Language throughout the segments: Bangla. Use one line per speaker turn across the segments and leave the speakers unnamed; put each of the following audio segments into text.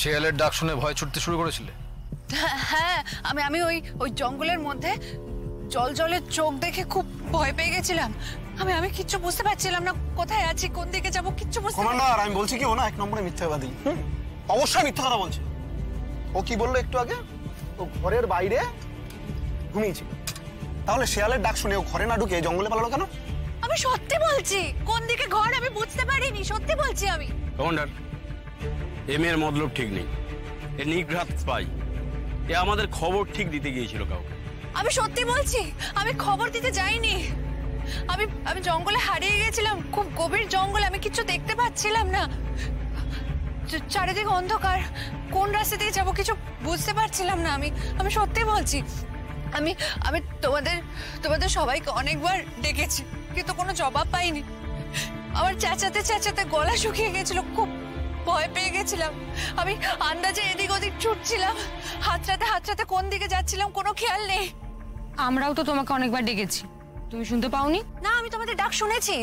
শিয়ালের ডাক শুনে ভয় ছুটতে শুরু করেছিলে?
হ্যাঁ, আমি ওই ওই জঙ্গলের মধ্যে জলের চোখ দেখে খুব ভয় পেয়ে গেছিলাম। আমি কিচ্ছু বুঝতে পারছিলাম না, কোথায় আছি, কোন দিকে যাব, কিচ্ছু বুঝতে পারছিলাম না।
কমান্ডার, আমি বলছি কি ও না এক নম্বরে মিথ্যাবাদী। অবশ্যই মিথ্যা কথা বলছে। ও কি বললো একটু আগে? ও ঘরের বাইরে ঘুমিয়েছিল। তাহলে শিয়ালের ডাক শুনে ও ঘরে না ঢুকে জঙ্গলে পালালো কেন?
আমি সত্যি বলছি, কোন দিকে ঘর আমি বুঝতে পারিনি, সত্যি বলছি আমি।
কমান্ডার, এ মেয়ের মতলব ঠিক নেই। এ নিগ্রাত স্পাই। এ আমাদের খবর ঠিক দিতে গিয়েছিল কাউকে।
আমি সত্যি বলছি, আমি খবর দিতে যাইনি। আমি জঙ্গলে হারিয়ে গেছিলাম, খুব গভীর জঙ্গল, আমি কিছু দেখতে পাচ্ছিলাম না, চারিদিকে অন্ধকার, কোন রাস্তা দিয়ে যাবো কিছু বুঝতে পারছিলাম না। আমি সত্যি বলছি, আমি তোমাদের সবাইকে অনেকবার ডেকেছি, কিন্তু কোনো জবাব পাইনি। আমার চেঁচাতে গলা শুকিয়ে গেছিল, খুব ভয় পেয়ে গেছিলাম। আমি আন্দাজে এদিক ওদিক ছুটছিলাম, হাতড়াতে কোন দিকে যাচ্ছিলাম কোনো খেয়াল নেই।
আমরাও তো তোমাকে অনেকবার ডেকেছি, তুমি শুনতে পাওনি?
না, আমি তোমাদের ডাক শুনেছি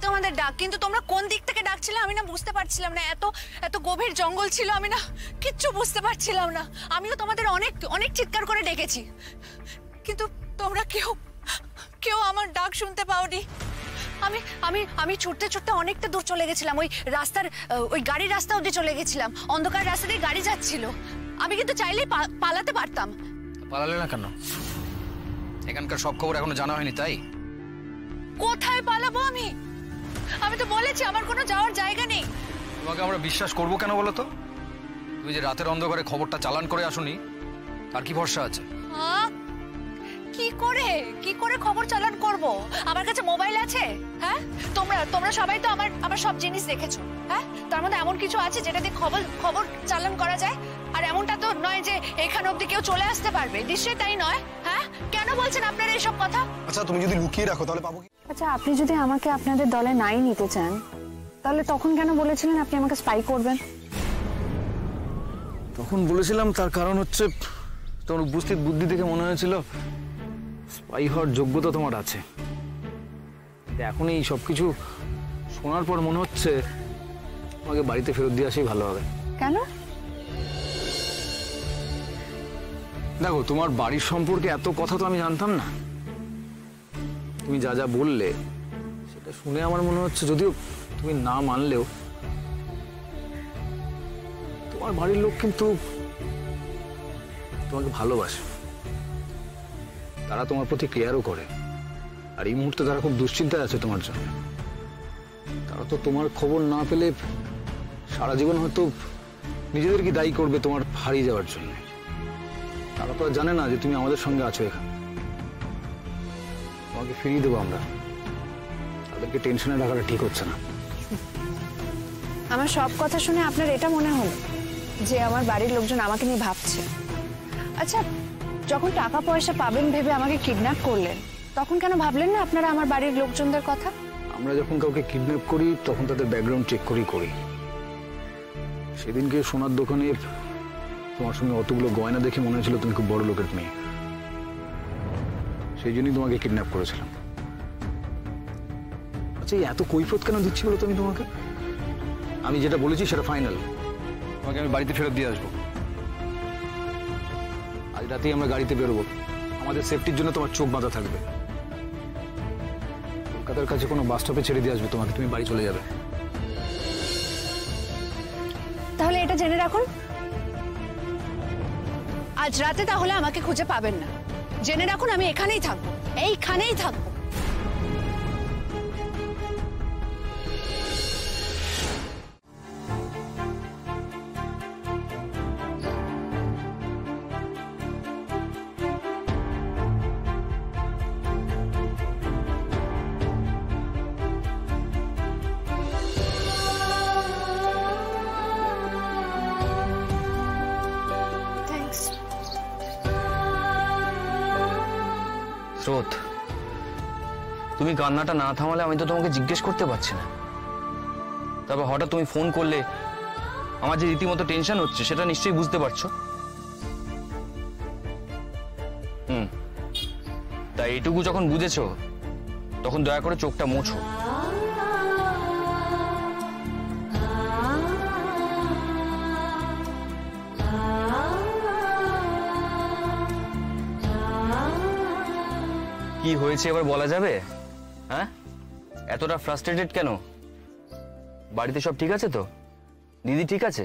তোমাদের ডাক, কিন্তু তোমরা কোন দিক থেকে ডাকছিলে আমি না বুঝতে পারছিলাম না। এত গভীর জঙ্গল ছিল, আমি না কিচ্ছু বুঝতে পারছিলাম না। আমিও তোমাদের অনেক চিৎকার করে ডেকেছি, কিন্তু তোমরা কেউ আমার ডাক শুনতে পাওনি। আমি ছুটতে অনেকটা দূর চলে গেছিলাম, ওই গাড়ির রাস্তা অবধি চলে গেছিলাম। অন্ধকার রাস্তা দিয়ে গাড়ি যাচ্ছিল, আমি কিন্তু চাইলেই পালাতে পারতাম।
পালালে না কেন? এখানকার সব খবর এখনো জানা হয়নি তাই?
কোথায় পালাবো আমি তো বলেছি আমার কোনো যাওয়ার জায়গা নেই।
তোমাকে আমরা বিশ্বাস করবো কেন বলো তো? তুমি যে রাতের অন্ধকারে খবরটা চালান করে আসোনি, তার কি ভরসা আছে?
কি করে খবর চালান করব? আমার কাছে মোবাইল আছে। হ্যাঁ, তোমরা সবাই তো আমার সব জিনিস দেখেছো। হ্যাঁ, তার মধ্যে এমন কিছু আছে যেটা দিয়ে খবর চালান করা যায়? আর এমনটা তো নয় যে এখান অবধি কেউ চলে আসতে পারবে, নিশ্চয়ই তাই নয়। হ্যাঁ, কেন বলছেন আপনারা এইসব কথা?
আচ্ছা, তুমি যদি লুকিয়ে রাখো তাহলে পাবো কি?
আচ্ছা, আপনি যদি আমাকে আপনাদের দলে নাই নিতে চান, তাহলে তখন কেন বলেছিলেন আপনি আমাকে স্পাই করবেন?
তখন বলেছিলাম তার কারণ হচ্ছে তোমার উপস্থিত বুদ্ধি দেখে মনে হয়েছিল স্পাই হওয়ার যোগ্যতা তোমার আছে। এখন এই সবকিছু শোনার পর মনে হচ্ছে তোমাকে বাড়িতে ফেরত দিয়ে আসেই ভালো হবে।
কেন?
দেখো, তোমার বাড়ির সম্পর্কে এত কথা তো আমি জানতাম না। তুমি যা বললে সেটা শুনে আমার মনে হচ্ছে, যদিও তুমি না মানলেও, তোমার বাড়ির লোক কিন্তু তোমাকে ভালোবাসে, তারা তোমার প্রতি কেয়ারও করে। আর এই মুহূর্তে তারা খুব দুশ্চিন্তায় আছে তোমার জন্য। তারা তো তোমার খবর না পেলে সারা জীবন হয়তো নিজেদেরকে দায়ী করবে তোমার হারিয়ে যাওয়ার জন্য। তারা তো জানে না যে তুমি আমাদের সঙ্গে আছো এখানে। তোমাকে ফিরিয়ে দেবো আমরা। তাদেরকে টেনশনে রাখাটা ঠিক হচ্ছে না।
আমার সব কথা শুনে আপনার এটা মনে হলো যে আমার বাড়ির লোকজন আমাকে নিয়ে ভাবছে? আচ্ছা, যখন টাকা পয়সা পাবেন ভেবে আমাকে কিডন্যাপ করলেন, তখন কেন ভাবলেন না আপনারা আমার বাড়ির লোকজনদের কথা?
আমরা যখন কাউকে কিডন্যাপ করি তখন তাদের ব্যাকগ্রাউন্ড চেক করি। সেদিনকে সোনার দোকানে তোমার সঙ্গে অতগুলো গয়না দেখে মনে হয়েছিল তুমি খুব বড় লোকের মেয়ে, সেই জন্যই তোমাকে কিডন্যাপ করেছিলাম। আচ্ছা, এত কৈফিয়ত কেন দিচ্ছি বলো তুমি তোমাকে? আমি যেটা বলেছি সেটা ফাইনাল। তোমাকে আমি বাড়িতে ফেরত দিয়ে আসবো। আজ রাতেই আমরা গাড়িতে বেরোবো। আমাদের সেফটির জন্য তোমার চোখ বাঁধা থাকবে। কলকাতার কাছে কোনো বাস স্টপে ছেড়ে দিয়ে আসবে তোমাকে, তুমি বাড়ি চলে যাবে।
তাহলে এটা জেনে রাখুন, আজ রাতে তাহলে আমাকে খুঁজে পাবেন না। জেনে রাখুন, আমি এখানেই থাকবো, এইখানেই থাকবো।
স্রোত, তুমি কান্নাটা না থামালে আমি তো তোমাকে জিজ্ঞেস করতে পারছি না। তবে হঠাৎ তুমি ফোন করলে, আমার যে রীতিমতো টেনশন হচ্ছে সেটা নিশ্চয়ই বুঝতে পারছো। তাই এইটুকু যখন বুঝেছো তখন দয়া করে চোখটা মোছো। কি হয়েছে এবার বলা যাবে? হ্যাঁ, এতটা ফ্রাস্ট্রেটেড কেন? বাড়িতে সব ঠিক আছে তো? দিদি ঠিক আছে?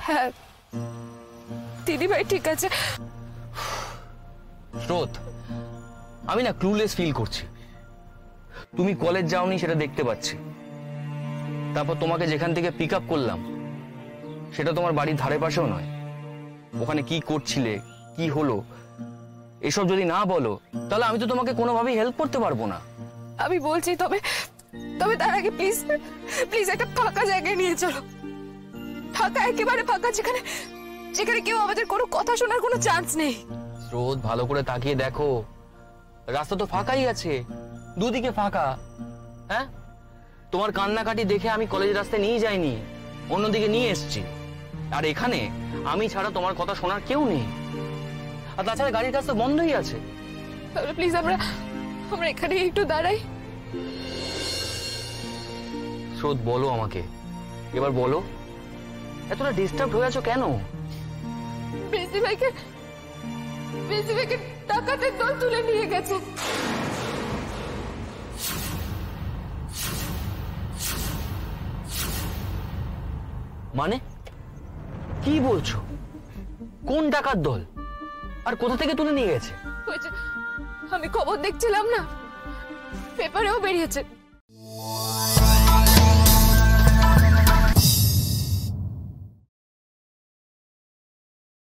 হ্যাঁ দিদি ভাই ঠিক আছে।
স্রোত, আমি না ক্লুলেস ফিল করছি। তুমি কলেজ যাওনি সেটা দেখতে পাচ্ছি, তারপর তোমাকে যেখান থেকে পিক আপ করলাম সেটা তোমার বাড়ির ধারে পাশেও নয়। ওখানে কি করছিলে, কি হলো, এসব যদি না বলো তাহলে আমি তো তোমাকে কোনোভাবেই হেল্প করতে পারবো না।
আমি বলছি, তবে তবে তার আগে প্লিজ প্লিজ একটা ফাঁকা জায়গায় নিয়ে চলো। ফাঁকা, একেবারে ফাঁকা, যেখানে যেখানে কেউ আমাদের কোনো কথা শোনার কোনো চান্স নেই।
স্রোত, ভালো করে তাকিয়ে দেখো, রাস্তা তো ফাঁকাই আছে, দুদিকে ফাঁকা। হ্যাঁ, তোমার কান্নাকাটি দেখে আমি কলেজের রাস্তায় নিয়ে যাইনি, অন্যদিকে নিয়ে এসেছি। আর এখানে আমি ছাড়া তোমার কথা শোনার কেউ নেই। আর তাছাড়া গাড়ির কাজ তো বন্ধই আছে।
তাহলে প্লিজ আমরা আমরা এখানে একটু দাঁড়াই।
স্রোত, বলো আমাকে, এবার বলো, এতটা ডিস্টার্ব হয়ে আছো কেন?
বেসি ভাইকে টাকাতে দল তুলে নিয়ে গেছে।
মানে কি বলছো? কোন ডাকাত দল, আর কোথা থেকে তুলে নিয়ে গেছে?
আমি খবর দেখছিলাম না, পেপারেও বেরিয়েছে।